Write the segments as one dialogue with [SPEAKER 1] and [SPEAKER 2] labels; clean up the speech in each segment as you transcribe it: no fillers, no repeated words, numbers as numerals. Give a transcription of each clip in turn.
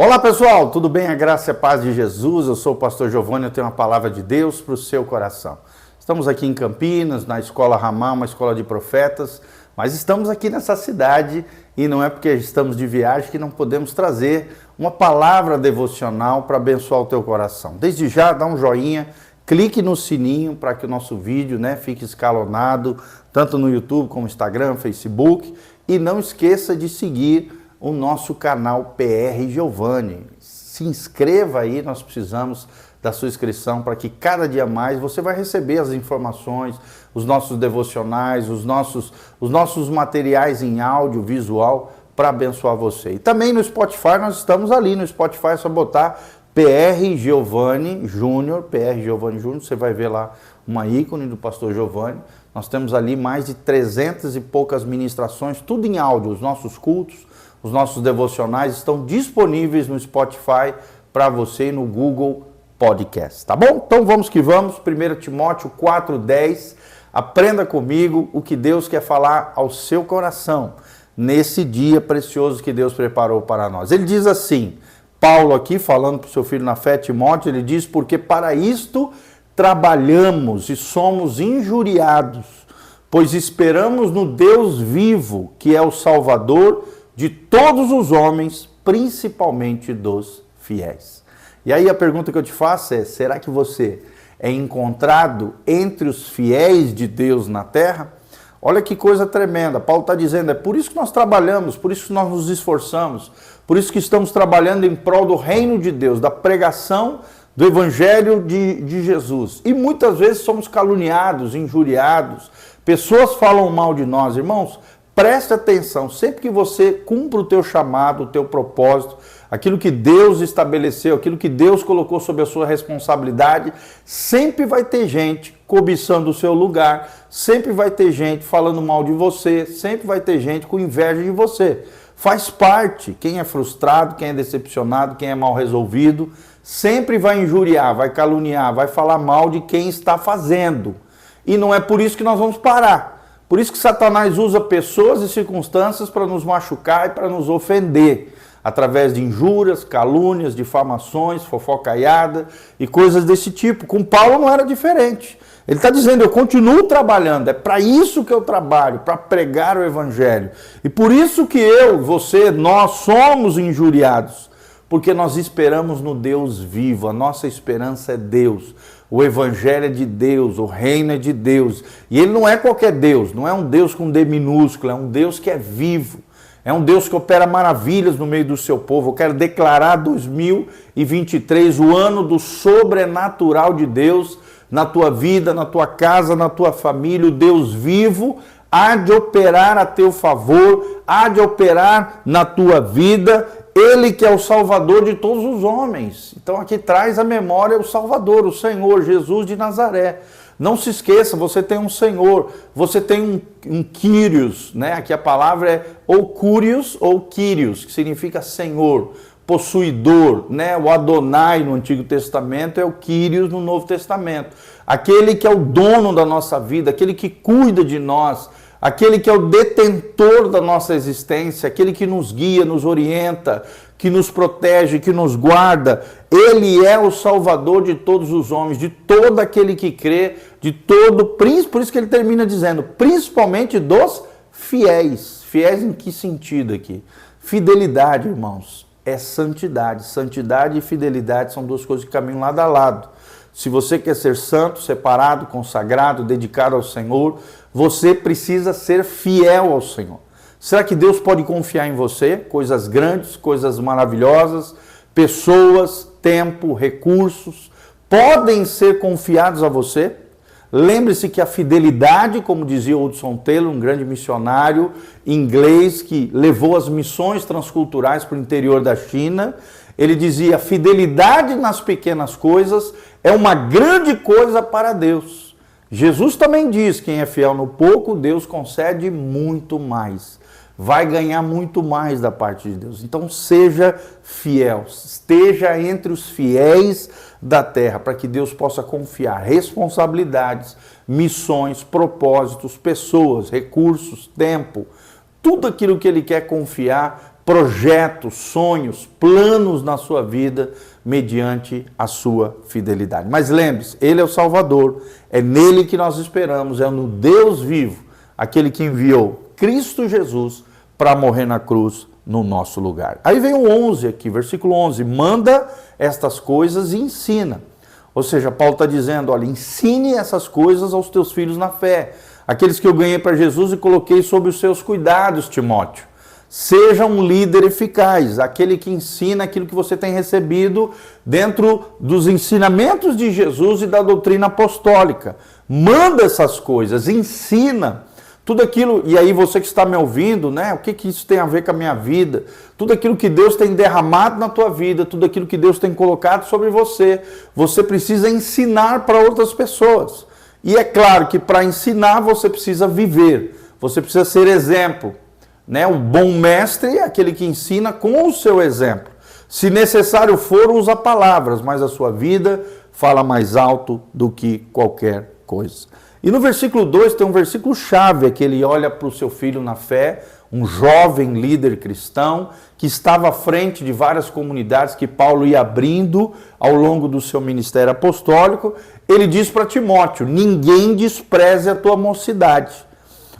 [SPEAKER 1] Olá pessoal, tudo bem? A graça e a paz de Jesus. Eu sou o pastor Giovanni, eu tenho uma palavra de Deus para o seu coração. Estamos aqui em Campinas, na Escola Ramá, uma escola de profetas, mas estamos aqui nessa cidade e não é porque estamos de viagem que não podemos trazer uma palavra devocional para abençoar o teu coração. Desde já, dá um joinha, clique no sininho para que o nosso vídeo fique escalonado, tanto no YouTube como no Instagram, Facebook, e não esqueça de seguir o nosso canal PR Giovanni. Se inscreva aí, nós precisamos da sua inscrição para que cada dia mais você vai receber as informações, os nossos devocionais, os nossos materiais em áudio, visual, para abençoar você. E também no Spotify, nós estamos ali no Spotify, é só botar PR Giovanni Júnior, PR Giovanni Júnior, você vai ver lá uma ícone do pastor Giovanni. Nós temos ali mais de 300 e poucas ministrações, tudo em áudio, os nossos cultos, os nossos devocionais estão disponíveis no Spotify para você e no Google Podcast, tá bom? Então vamos que vamos, 1 Timóteo 4:10, aprenda comigo o que Deus quer falar ao seu coração nesse dia precioso que Deus preparou para nós. Ele diz assim, Paulo aqui falando para o seu filho na fé, Timóteo, ele diz, porque para isto trabalhamos e somos injuriados, pois esperamos no Deus vivo, que é o Salvador de todos os homens, principalmente dos fiéis. E aí a pergunta que eu te faço é, será que você é encontrado entre os fiéis de Deus na terra? Olha que coisa tremenda, Paulo está dizendo, é por isso que nós trabalhamos, por isso que nós nos esforçamos, por isso que estamos trabalhando em prol do reino de Deus, da pregação do Evangelho de Jesus. E muitas vezes somos caluniados, injuriados, pessoas falam mal de nós, irmãos. Preste atenção, sempre que você cumpre o teu chamado, o teu propósito, aquilo que Deus estabeleceu, aquilo que Deus colocou sob a sua responsabilidade, sempre vai ter gente cobiçando o seu lugar, sempre vai ter gente falando mal de você, sempre vai ter gente com inveja de você. Faz parte, quem é frustrado, quem é decepcionado, quem é mal resolvido, sempre vai injuriar, vai caluniar, vai falar mal de quem está fazendo. E não é por isso que nós vamos parar. Por isso que Satanás usa pessoas e circunstâncias para nos machucar e para nos ofender, através de injúrias, calúnias, difamações, fofocaiada e coisas desse tipo. Com Paulo não era diferente. Ele está dizendo, eu continuo trabalhando, é para isso que eu trabalho, para pregar o Evangelho. E por isso que eu, você, nós somos injuriados, porque nós esperamos no Deus vivo, a nossa esperança é Deus. O Evangelho é de Deus, o reino é de Deus. E ele não é qualquer Deus, não é um Deus com D minúsculo, é um Deus que é vivo. É um Deus que opera maravilhas no meio do seu povo. Eu quero declarar 2023, o ano do sobrenatural de Deus na tua vida, na tua casa, na tua família. O Deus vivo há de operar a teu favor, há de operar na tua vida. Ele que é o Salvador de todos os homens. Então aqui traz a memória o Salvador, o Senhor, Jesus de Nazaré. Não se esqueça, você tem um Senhor, você tem um Kyrios, Aqui a palavra é ou Curios ou Kyrios, que significa Senhor, possuidor, O Adonai no Antigo Testamento é o Kyrios no Novo Testamento. Aquele que é o dono da nossa vida, aquele que cuida de nós, aquele que é o detentor da nossa existência, aquele que nos guia, nos orienta, que nos protege, que nos guarda. Ele é o Salvador de todos os homens, de todo aquele que crê, de todo, por isso que ele termina dizendo, principalmente dos fiéis. Fiéis em que sentido aqui? Fidelidade, irmãos, é santidade. Santidade e fidelidade são duas coisas que caminham lado a lado. Se você quer ser santo, separado, consagrado, dedicado ao Senhor, você precisa ser fiel ao Senhor. Será que Deus pode confiar em você? Coisas grandes, coisas maravilhosas, pessoas, tempo, recursos, podem ser confiados a você? Lembre-se que a fidelidade, como dizia Hudson Taylor, um grande missionário inglês que levou as missões transculturais para o interior da China, ele dizia, a fidelidade nas pequenas coisas é uma grande coisa para Deus. Jesus também diz, quem é fiel no pouco, Deus concede muito mais. Vai ganhar muito mais da parte de Deus. Então seja fiel, esteja entre os fiéis da terra, para que Deus possa confiar responsabilidades, missões, propósitos, pessoas, recursos, tempo, tudo aquilo que Ele quer confiar projetos, sonhos, planos na sua vida mediante a sua fidelidade. Mas lembre-se, Ele é o Salvador, é nele que nós esperamos, é no Deus vivo, aquele que enviou Cristo Jesus para morrer na cruz no nosso lugar. Aí vem o 11 aqui, versículo 11, manda estas coisas e ensina. Ou seja, Paulo está dizendo, olha, ensine essas coisas aos teus filhos na fé, aqueles que eu ganhei para Jesus e coloquei sob os seus cuidados, Timóteo. Seja um líder eficaz, aquele que ensina aquilo que você tem recebido dentro dos ensinamentos de Jesus e da doutrina apostólica. Manda essas coisas, ensina tudo aquilo, e aí você que está me ouvindo, né? O que isso tem a ver com a minha vida? Tudo aquilo que Deus tem derramado na tua vida, tudo aquilo que Deus tem colocado sobre você, você precisa ensinar para outras pessoas. E é claro que para ensinar você precisa viver, você precisa ser exemplo. Né? O bom mestre é aquele que ensina com o seu exemplo. Se necessário for, usa palavras, mas a sua vida fala mais alto do que qualquer coisa. E no versículo 2 tem um versículo chave, é que ele olha para o seu filho na fé, um jovem líder cristão, que estava à frente de várias comunidades que Paulo ia abrindo ao longo do seu ministério apostólico. Ele diz para Timóteo, ninguém despreze a tua mocidade.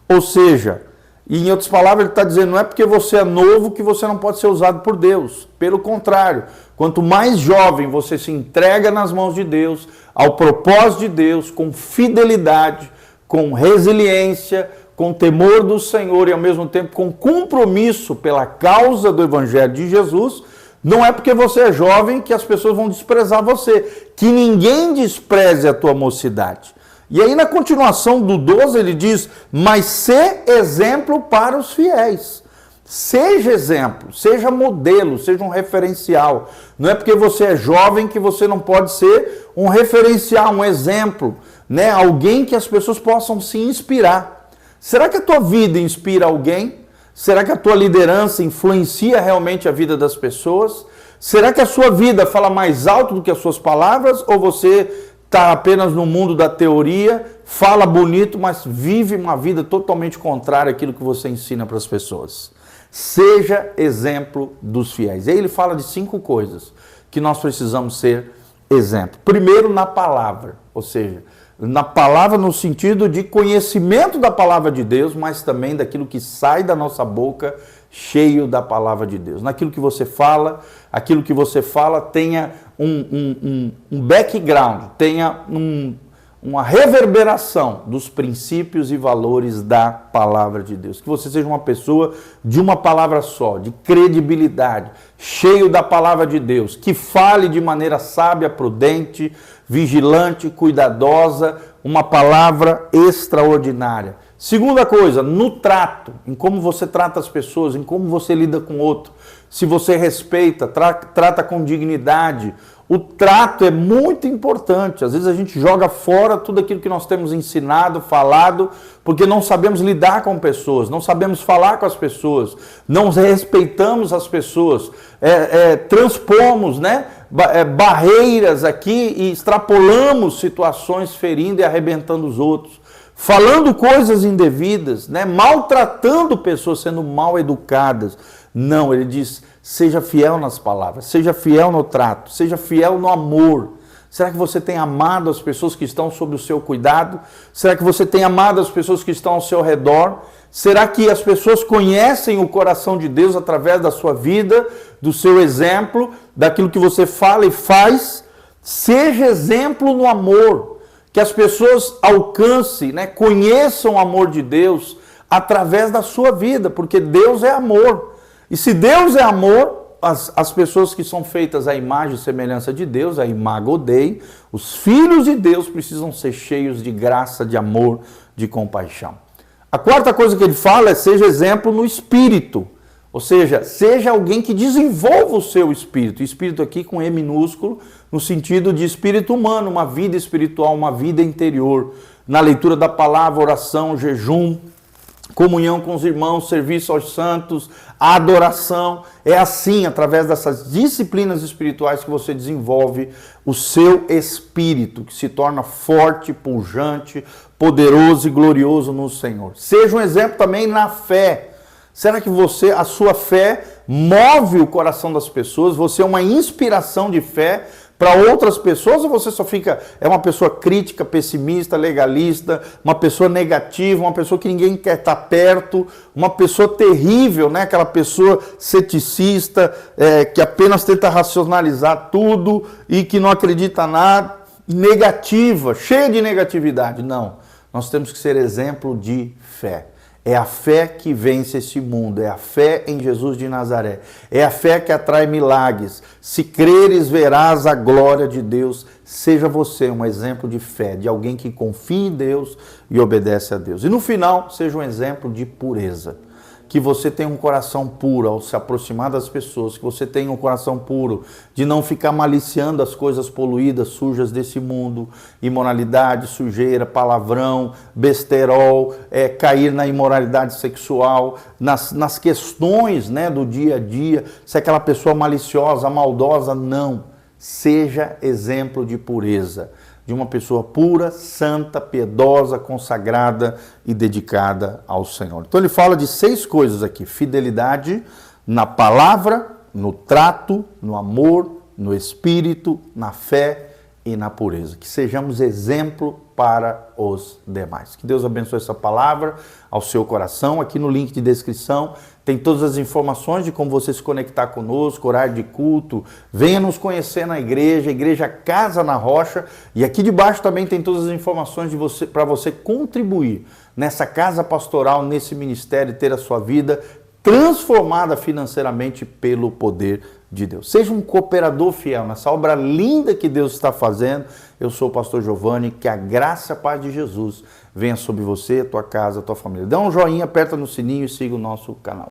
[SPEAKER 1] Ou seja, e em outras palavras, ele está dizendo, não é porque você é novo que você não pode ser usado por Deus. Pelo contrário, quanto mais jovem você se entrega nas mãos de Deus, ao propósito de Deus, com fidelidade, com resiliência, com temor do Senhor e ao mesmo tempo com compromisso pela causa do Evangelho de Jesus, não é porque você é jovem que as pessoas vão desprezar você. Que ninguém despreze a tua mocidade. E aí na continuação do 12 ele diz, mas sê exemplo para os fiéis. Seja exemplo, seja modelo, seja um referencial. Não é porque você é jovem que você não pode ser um referencial, um exemplo, né? Alguém que as pessoas possam se inspirar. Será que a tua vida inspira alguém? Será que a tua liderança influencia realmente a vida das pessoas? Será que a sua vida fala mais alto do que as suas palavras? Ou você está apenas no mundo da teoria, fala bonito, mas vive uma vida totalmente contrária àquilo que você ensina para as pessoas? Seja exemplo dos fiéis. E aí ele fala de 5 coisas que nós precisamos ser exemplo. Primeiro, na palavra, ou seja, na palavra no sentido de conhecimento da palavra de Deus, mas também daquilo que sai da nossa boca, cheio da palavra de Deus. Naquilo que você fala, aquilo que você fala tenha um background, tenha uma reverberação dos princípios e valores da palavra de Deus. Que você seja uma pessoa de uma palavra só, de credibilidade, cheio da palavra de Deus, que fale de maneira sábia, prudente, vigilante, cuidadosa, uma palavra extraordinária. Segunda coisa, no trato, em como você trata as pessoas, em como você lida com o outro, se você respeita, trata com dignidade. O trato é muito importante. Às vezes a gente joga fora tudo aquilo que nós temos ensinado, falado, porque não sabemos lidar com pessoas, não sabemos falar com as pessoas, não respeitamos as pessoas, transpomos, né, barreiras aqui e extrapolamos situações ferindo e arrebentando os outros. Falando coisas indevidas, né? Maltratando pessoas, sendo mal educadas. Não, ele diz, seja fiel nas palavras, seja fiel no trato, seja fiel no amor. Será que você tem amado as pessoas que estão sob o seu cuidado? Será que você tem amado as pessoas que estão ao seu redor? Será que as pessoas conhecem o coração de Deus através da sua vida, do seu exemplo, daquilo que você fala e faz? Seja exemplo no amor. Que as pessoas alcancem, né, conheçam o amor de Deus através da sua vida, porque Deus é amor. E se Deus é amor, as pessoas que são feitas à imagem e semelhança de Deus, a imago Dei, os filhos de Deus precisam ser cheios de graça, de amor, de compaixão. A quarta coisa que ele fala é seja exemplo no espírito. Ou seja, seja alguém que desenvolva o seu espírito. Espírito aqui com E minúsculo, no sentido de espírito humano, uma vida espiritual, uma vida interior. Na leitura da palavra, oração, jejum, comunhão com os irmãos, serviço aos santos, adoração. É assim, através dessas disciplinas espirituais que você desenvolve o seu espírito, que se torna forte, pujante, poderoso e glorioso no Senhor. Seja um exemplo também na fé. Será que a sua fé move o coração das pessoas? Você é uma inspiração de fé para outras pessoas, ou você só é uma pessoa crítica, pessimista, legalista, uma pessoa negativa, uma pessoa que ninguém quer estar perto, uma pessoa terrível, né? Aquela pessoa ceticista, que apenas tenta racionalizar tudo e que não acredita nada, negativa, cheia de negatividade. Não, nós temos que ser exemplo de fé. É a fé que vence esse mundo, é a fé em Jesus de Nazaré, é a fé que atrai milagres. Se creres, verás a glória de Deus. Seja você um exemplo de fé, de alguém que confia em Deus e obedece a Deus. E no final, seja um exemplo de pureza. Que você tenha um coração puro ao se aproximar das pessoas, que você tenha um coração puro de não ficar maliciando as coisas poluídas, sujas desse mundo, imoralidade, sujeira, palavrão, besterol, cair na imoralidade sexual, nas questões, né, do dia a dia, se é aquela pessoa maliciosa, maldosa, não. Seja exemplo de pureza, de uma pessoa pura, santa, piedosa, consagrada e dedicada ao Senhor. Então ele fala de 6 coisas aqui: fidelidade na palavra, no trato, no amor, no espírito, na fé e na pureza. Que sejamos exemplo para os demais. Que Deus abençoe essa palavra ao seu coração. Aqui no link de descrição tem todas as informações de como você se conectar conosco, horário de culto. Venha nos conhecer na igreja, Igreja Casa na Rocha. E aqui debaixo também tem todas as informações para você contribuir nessa casa pastoral, nesse ministério, ter a sua vida transformada financeiramente pelo poder de Deus. Seja um cooperador fiel nessa obra linda que Deus está fazendo. Eu sou o pastor Giovanni, que a graça e a paz de Jesus venha sobre você, a tua casa, a tua família. Dá um joinha, aperta no sininho e siga o nosso canal.